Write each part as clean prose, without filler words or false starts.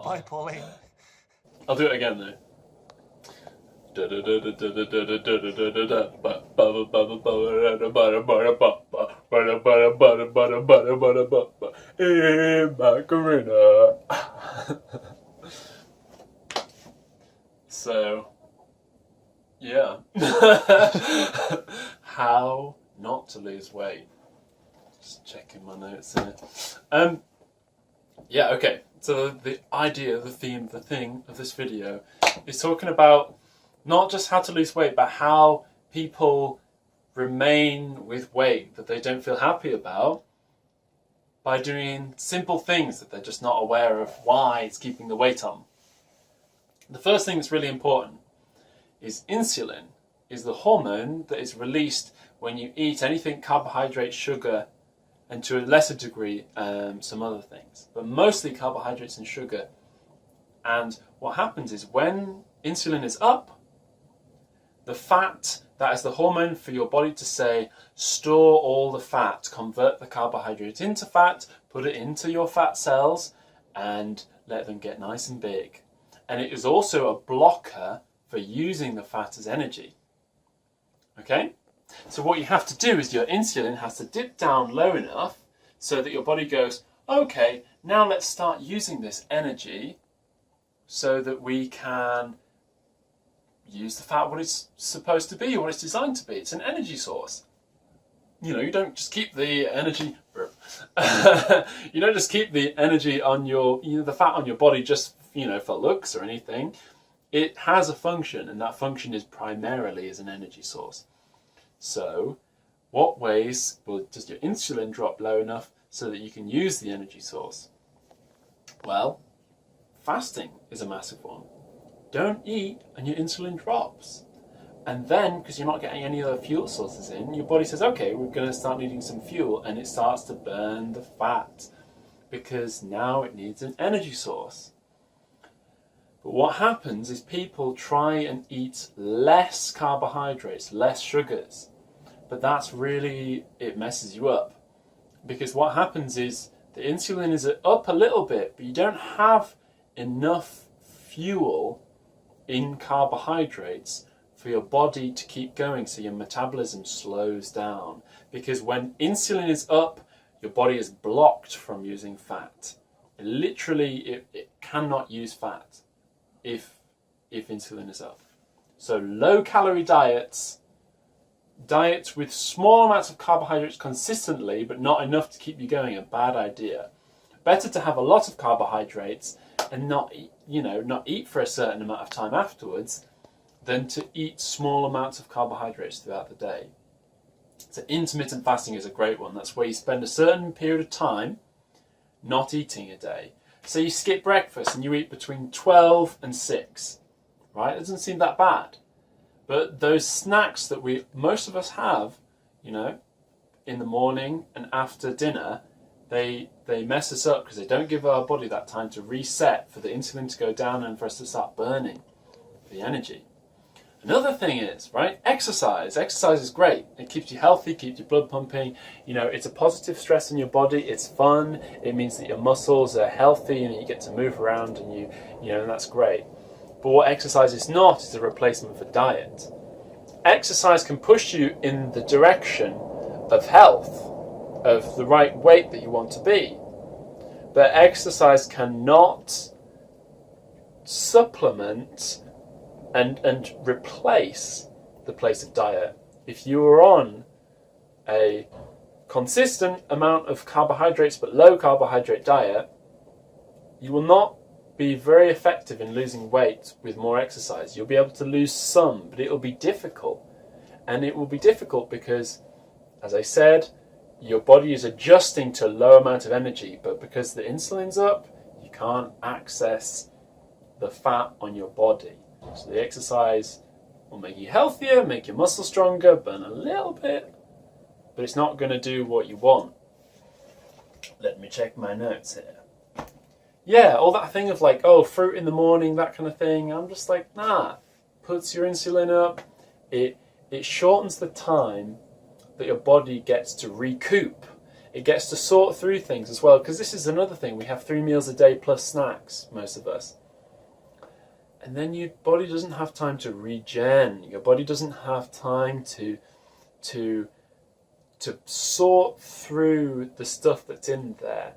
Bye, Pauline. I'll do it again though. Hey, Macarena. So, yeah. How not to lose weight. Just checking my notes here. Yeah, okay. So the idea, the theme, the thing of this video is talking about not just how to lose weight, but how people remain with weight that they don't feel happy about by doing simple things that they're just not aware of why it's keeping the weight on. The first thing that's really important is insulin is the hormone that is released when you eat anything carbohydrate, sugar, and to a lesser degree some other things, but mostly carbohydrates and sugar. And what happens is when insulin is up, the fat, that is the hormone for your body to say, store all the fat, convert the carbohydrate into fat, put it into your fat cells, and let them get nice and big. And it is also a blocker for using the fat as energy. Okay? So what you have to do is your insulin has to dip down low enough so that your body goes, okay, now let's start using this energy so that we can use the fat what it's supposed to be, what it's designed to be. It's an energy source. You know, you don't just keep the energy you don't just keep the energy on your, the fat on your body just, for looks or anything. It has a function, and that function is primarily as an energy source. So, what ways does your insulin drop low enough so that you can use the energy source? Well, fasting is a massive one. Don't eat and your insulin drops. And then, because you're not getting any other fuel sources in, your body says, okay, we're going to start needing some fuel, and it starts to burn the fat because now it needs an energy source. But what happens is people try and eat less carbohydrates, less sugars. But that's really, it messes you up. Because what happens is the insulin is up a little bit, but you don't have enough fuel in carbohydrates for your body to keep going, so your metabolism slows down. Because when insulin is up, your body is blocked from using fat. It cannot use fat if insulin is up. So low calorie diets with small amounts of carbohydrates consistently, but not enough to keep you going, a bad idea. Better to have a lot of carbohydrates and not eat for a certain amount of time afterwards than to eat small amounts of carbohydrates throughout the day. So intermittent fasting is a great one. That's where you spend a certain period of time not eating a day. So you skip breakfast and you eat between 12 and 6, right? It doesn't seem that bad. But those snacks that most of us have, in the morning and after dinner, they mess us up because they don't give our body that time to reset for the insulin to go down and for us to start burning the energy. Another thing is, right, exercise. Exercise is great. It keeps you healthy, keeps your blood pumping. It's a positive stress in your body. It's fun. It means that your muscles are healthy and you get to move around and and that's great. But what exercise is not is a replacement for diet. Exercise can push you in the direction of health, of the right weight that you want to be. But exercise cannot supplement and replace the place of diet. If you are on a consistent amount of carbohydrates but low carbohydrate diet, you will not be very effective in losing weight with more exercise. You'll be able to lose some, but it will be difficult. And it will be difficult because, as I said, your body is adjusting to a low amount of energy, but because the insulin's up, you can't access the fat on your body. So the exercise will make you healthier, make your muscles stronger, burn a little bit, but it's not going to do what you want. Let me check my notes here. Yeah, all that thing of fruit in the morning, that kind of thing, I'm just like, nah. Puts your insulin up, it shortens the time that your body gets to recoup. It gets to sort through things as well, because this is another thing. We have 3 meals a day plus snacks, most of us. And then your body doesn't have time to regen. Your body doesn't have time to sort through the stuff that's in there.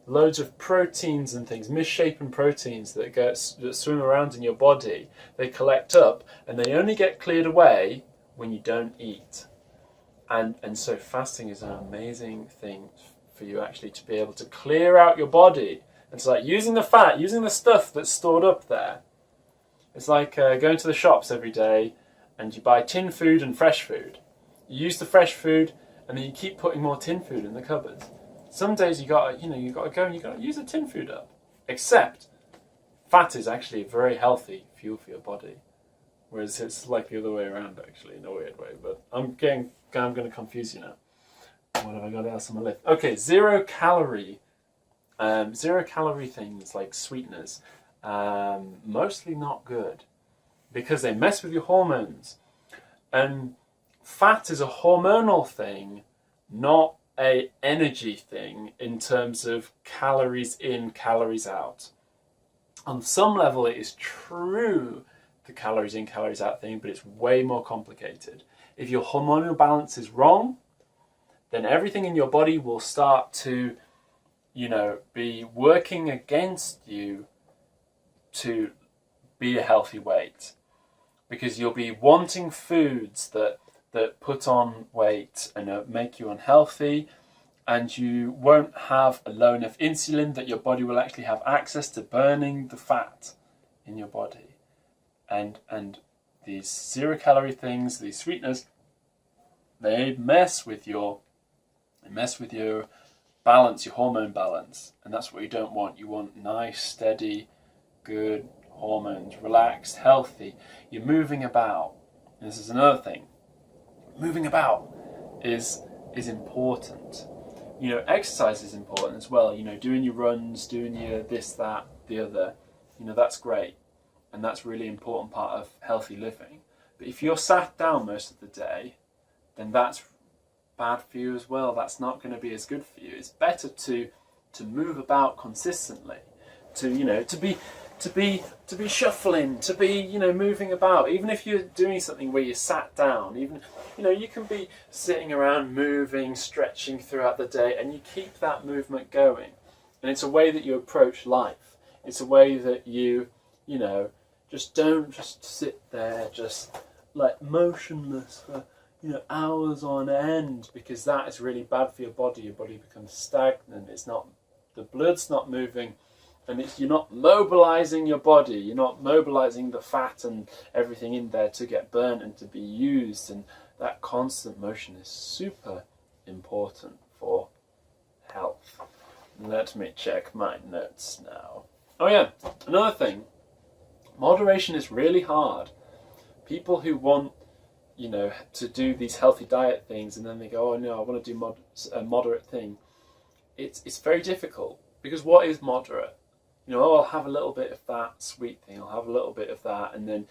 Loads of proteins and things, misshapen proteins that swim around in your body. They collect up, and they only get cleared away when you don't eat. And so fasting is an amazing thing for you actually to be able to clear out your body. It's like using the fat, using the stuff that's stored up there. It's like going to the shops every day and you buy tin food and fresh food. You use the fresh food and then you keep putting more tin food in the cupboards. Some days you gotta go and you gotta use the tin food up. Except fat is actually a very healthy fuel for your body. Whereas it's like the other way around, actually, in a weird way. But I'm going to confuse you now. What have I got else on my list? Okay, zero calorie things like sweeteners, mostly not good because they mess with your hormones. And fat is a hormonal thing, not a energy thing in terms of calories in, calories out. On some level, it is true, the calories in, calories out thing, but it's way more complicated. If your hormonal balance is wrong, then everything in your body will start to, be working against you to be a healthy weight. Because you'll be wanting foods that put on weight and make you unhealthy, and you won't have a low enough insulin that your body will actually have access to burning the fat in your body. And these 0 calorie things, these sweeteners, they mess with your balance, your hormone balance, and that's what you don't want. You want nice, steady, good hormones, relaxed, healthy. You're moving about. And this is another thing. Moving about is important. Exercise is important as well. Doing your runs, doing your this, that, the other. That's great. And that's a really important part of healthy living. But if you're sat down most of the day, then that's bad for you as well. That's not going to be as good for you. It's better to move about consistently, to be shuffling, to be moving about. Even if you're doing something where you're sat down, even you can be sitting around moving, stretching throughout the day, and you keep that movement going. And it's a way that you approach life. It's a way that you just don't just sit there just like motionless for hours on end, because that is really bad for your body. Your body becomes stagnant. The blood's not moving, and you're not mobilizing your body. You're not mobilizing the fat and everything in there to get burnt and to be used. And that constant motion is super important for health. Let me check my notes now. Oh yeah, another thing. Moderation is really hard. People who want, to do these healthy diet things, and then they go, oh no, I want to do a moderate thing. It's very difficult, because what is moderate? I'll have a little bit of that sweet thing, I'll have a little bit of that, and then,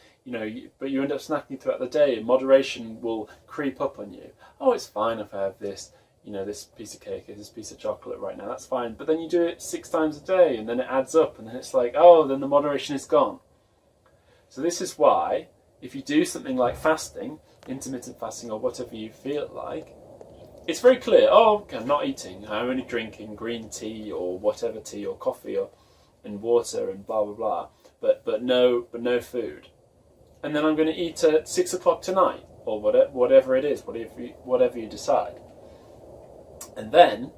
but you end up snacking throughout the day, and moderation will creep up on you. Oh, it's fine if I have this, this piece of cake, this piece of chocolate right now, that's fine. But then you do it 6 times a day, and then it adds up, and then it's like, oh, then the moderation is gone. So this is why, if you do something like fasting, intermittent fasting, or whatever you feel like, it's very clear, oh, okay, I'm not eating, I'm only drinking green tea or whatever tea or coffee and water and blah blah blah, but no food. And then I'm going to eat at 6 o'clock tonight, or whatever it is, whatever you decide. And then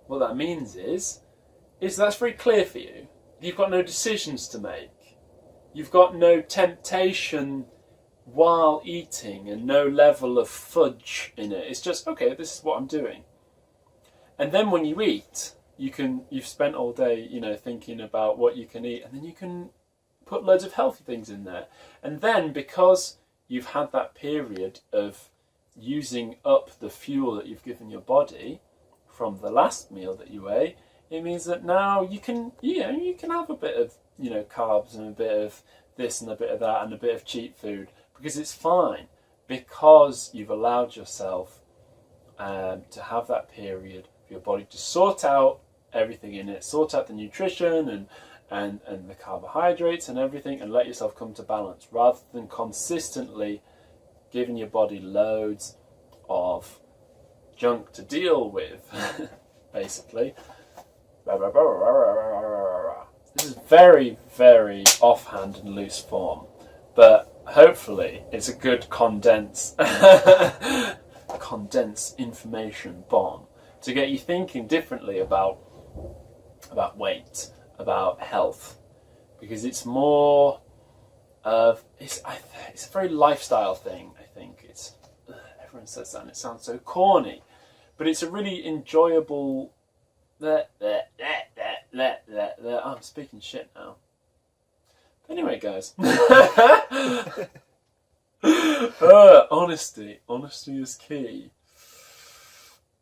what that means is that's very clear for you. You've got no decisions to make. You've got no temptation while eating and no level of fudge in it. It's just, okay, this is what I'm doing. And then when you eat, you've spent all day, thinking about what you can eat, and then you can put loads of healthy things in there. And then because you've had that period of using up the fuel that you've given your body from the last meal that you ate, it means that now you can have a bit of carbs and a bit of this and a bit of that and a bit of cheat food, because it's fine, because you've allowed yourself to have that period for your body to sort out everything in it, sort out the nutrition and the carbohydrates and everything, and let yourself come to balance, rather than consistently giving your body loads of junk to deal with, basically. This is very, very offhand and loose form, but hopefully it's a good condense information bomb to get you thinking differently about weight, about health, because it's more of it's a very lifestyle thing. I think it's everyone says that and it sounds so corny, but it's a really enjoyable. I'm speaking shit now. Anyway, guys. Honesty is key.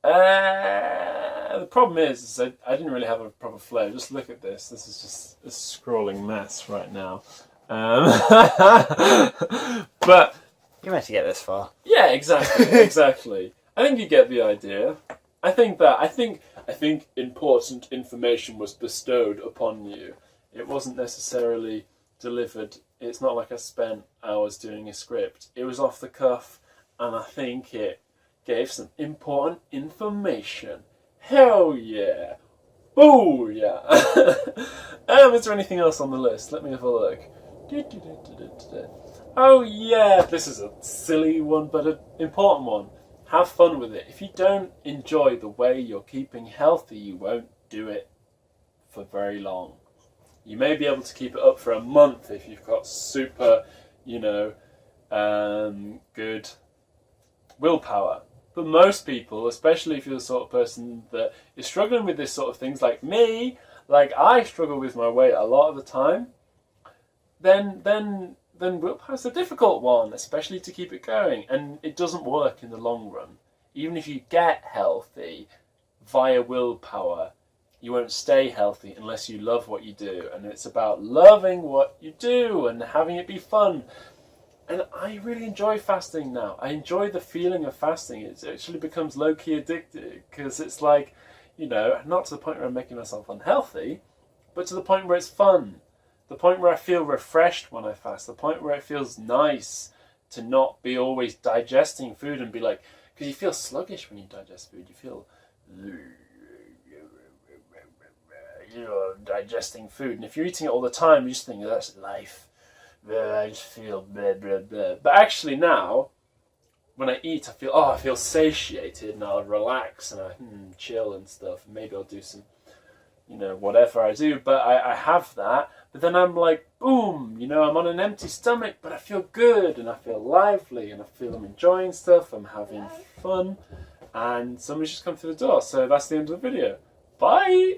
The problem is I didn't really have a proper flow. Just look at this. This is just a scrolling mess right now. But you meant to get this far. Yeah, exactly. I think you get the idea. I think important information was bestowed upon you. It wasn't necessarily delivered. It's not like I spent hours doing a script. It was off the cuff, and I think it gave some important information. Hell yeah! Oh yeah! Is there anything else on the list? Let me have a look. Oh yeah, this is a silly one, but an important one. Have fun with it. If you don't enjoy the way you're keeping healthy, you won't do it for very long. You may be able to keep it up for a month if you've got super, good willpower. But most people, especially if you're the sort of person that is struggling with this sort of things like me, like I struggle with my weight a lot of the time, then willpower's a difficult one, especially to keep it going. And it doesn't work in the long run. Even if you get healthy via willpower, you won't stay healthy unless you love what you do. And it's about loving what you do and having it be fun. And I really enjoy fasting now. I enjoy the feeling of fasting. It actually becomes low-key addictive, because it's like, not to the point where I'm making myself unhealthy, but to the point where it's fun. The point where I feel refreshed when I fast. The point where it feels nice to not be always digesting food and be like, because you feel sluggish when you digest food. You feel, digesting food. And if you're eating it all the time, you just think, that's life. I just feel blah, blah, blah. But actually now, when I eat, I feel satiated, and I'll relax and I chill and stuff. And maybe I'll do some, whatever I do. But I have that. But then I'm like, boom, I'm on an empty stomach, but I feel good and I feel lively and I feel I'm enjoying stuff. I'm having fun. And somebody's just come through the door. So that's the end of the video. Bye!